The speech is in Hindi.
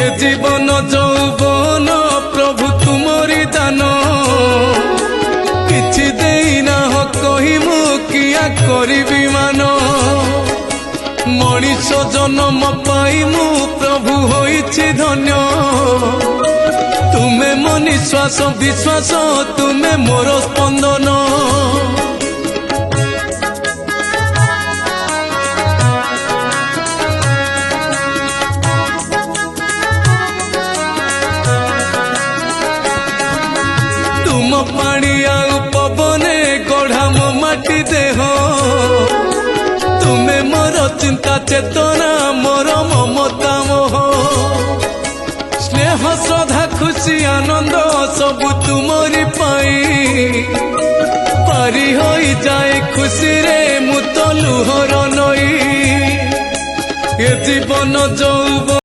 ए जीवन जौवन प्रभु तुमरी दान किछि देना हो कही मु किया करिबी मान मनीष जन्म पाई मु प्रभु होइछि धन्य तुमे मो निश्वास विश्वास तुमे मोर स्पंदन तुम पानी आउ पवने गढ़ा मो माटी देह तुमे मोर चिंता चेतना मोर ममता मोह स्नेह श्रद्धा खुशी आनंद सबु तुमरी पाई पारी होई जाए खुशी रे मु तो लुहर नई ए जीवन जौवन